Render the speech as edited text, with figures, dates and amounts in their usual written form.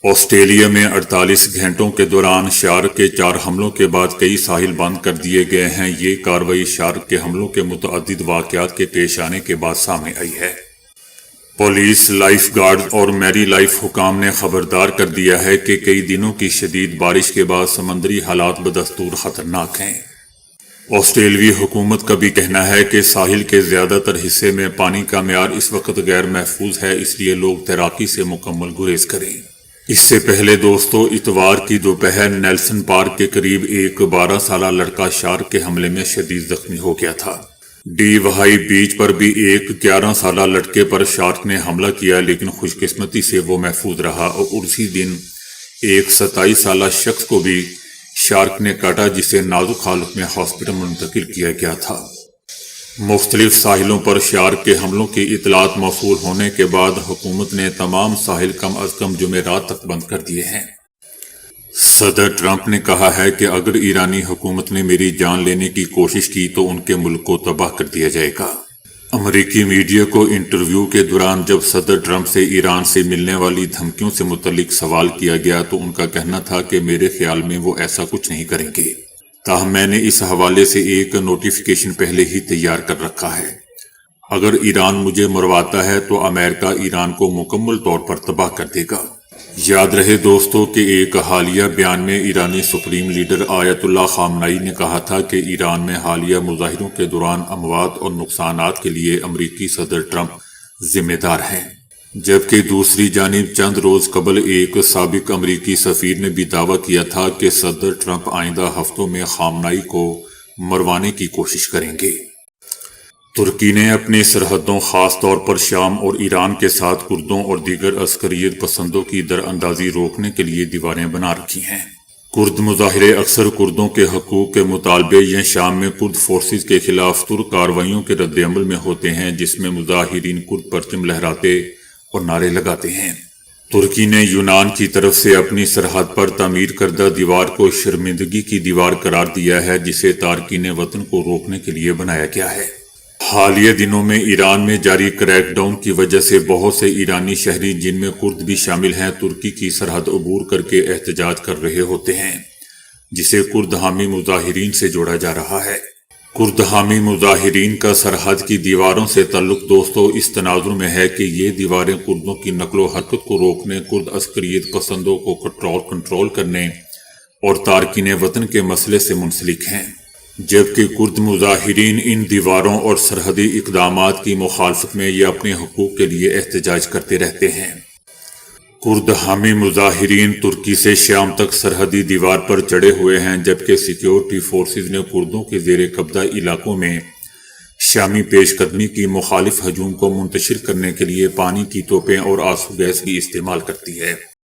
Australia میں 48 گھنٹوں کے دوران شارک کے 4 حملوں کے بعد کئی ساحل بند کر دیے گئے ہیں۔ یہ کارروائی شارک کے حملوں کے متعدد واقعات کے پیش آنے کے بعد سامنے آئی ہے۔ پولیس، لائف گارڈز اور میری لائف حکام نے خبردار کر دیا ہے کہ کئی دنوں کی شدید بارش کے بعد سمندری حالات بدستور خطرناک ہیں۔ آسٹریلوی حکومت کا بھی کہنا ہے کہ ساحل کے زیادہ تر حصے میں پانی کا معیار اس وقت غیر محفوظ ہے، اس لیے لوگ تیراکی سے مکمل گریز کریں۔ اس سے پہلے دوستو، اتوار کی دوپہر نیلسن پارک کے قریب ایک 12 سالہ لڑکا شارک کے حملے میں شدید زخمی ہو گیا تھا۔ ڈی وہائی بیچ پر بھی ایک 11 سالہ لڑکے پر شارک نے حملہ کیا، لیکن خوش قسمتی سے وہ محفوظ رہا اور اسی دن ایک 27 سالہ شخص کو بھی شارک نے کاٹا، جسے نازک حالت میں ہاسپٹل منتقل کیا گیا تھا۔ مختلف ساحلوں پر شارک کے حملوں کی اطلاعات موصول ہونے کے بعد حکومت نے تمام ساحل کم از کم جمعرات تک بند کر دیے ہیں۔ صدر ٹرمپ نے کہا ہے کہ اگر ایرانی حکومت نے میری جان لینے کی کوشش کی تو ان کے ملک کو تباہ کر دیا جائے گا۔ امریکی میڈیا کو انٹرویو کے دوران جب صدر ٹرمپ سے ایران سے ملنے والی دھمکیوں سے متعلق سوال کیا گیا تو ان کا کہنا تھا کہ میرے خیال میں وہ ایسا کچھ نہیں کریں گے، تاہم میں نے اس حوالے سے ایک نوٹیفیکیشن پہلے ہی تیار کر رکھا ہے۔ اگر ایران مجھے مرواتا ہے تو امریکہ ایران کو مکمل طور پر تباہ کر دے گا۔ یاد رہے دوستو کہ ایک حالیہ بیان میں ایرانی سپریم لیڈر آیت اللہ خامنائی نے کہا تھا کہ ایران میں حالیہ مظاہروں کے دوران اموات اور نقصانات کے لیے امریکی صدر ٹرمپ ذمہ دار ہیں، جبکہ دوسری جانب چند روز قبل ایک سابق امریکی سفیر نے بھی دعویٰ کیا تھا کہ صدر ٹرمپ آئندہ ہفتوں میں خامنائی کو مروانے کی کوشش کریں گے۔ ترکی نے اپنی سرحدوں خاص طور پر شام اور ایران کے ساتھ کردوں اور دیگر عسکریت پسندوں کی دراندازی روکنے کے لیے دیواریں بنا رکھی ہیں۔ کرد مظاہرے اکثر کردوں کے حقوق کے مطالبے یا شام میں کرد فورسز کے خلاف ترک کارروائیوں کے رد عمل میں ہوتے ہیں، جس میں مظاہرین کرد پرچم لہراتے اور نعرے لگاتے ہیں۔ ترکی نے یونان کی طرف سے اپنی سرحد پر تعمیر کردہ دیوار کو شرمندگی کی دیوار قرار دیا ہے، جسے تارکین وطن کو روکنے کے لیے بنایا گیا ہے۔ حالیہ دنوں میں ایران میں جاری کریک ڈاؤن کی وجہ سے بہت سے ایرانی شہری، جن میں کرد بھی شامل ہیں، ترکی کی سرحد عبور کر کے احتجاج کر رہے ہوتے ہیں، جسے کرد حامی مظاہرین سے جوڑا جا رہا ہے۔ کرد حامی مظاہرین کا سرحد کی دیواروں سے تعلق دوستو اس تناظر میں ہے کہ یہ دیواریں کردوں کی نقل و حرکت کو روکنے، کرد عسکریت پسندوں کو کنٹرول کرنے اور تارکین وطن کے مسئلے سے منسلک ہیں، جبکہ کرد مظاہرین ان دیواروں اور سرحدی اقدامات کی مخالفت میں یا اپنے حقوق کے لیے احتجاج کرتے رہتے ہیں۔ کرد حامی مظاہرین ترکی سے شام تک سرحدی دیوار پر چڑھے ہوئے ہیں، جبکہ سیکیورٹی فورسز نے کردوں کے زیر قبضہ علاقوں میں شامی پیش قدمی کی مخالف ہجوم کو منتشر کرنے کے لیے پانی کی توپیں اور آنسو گیس بھی استعمال کرتی ہے۔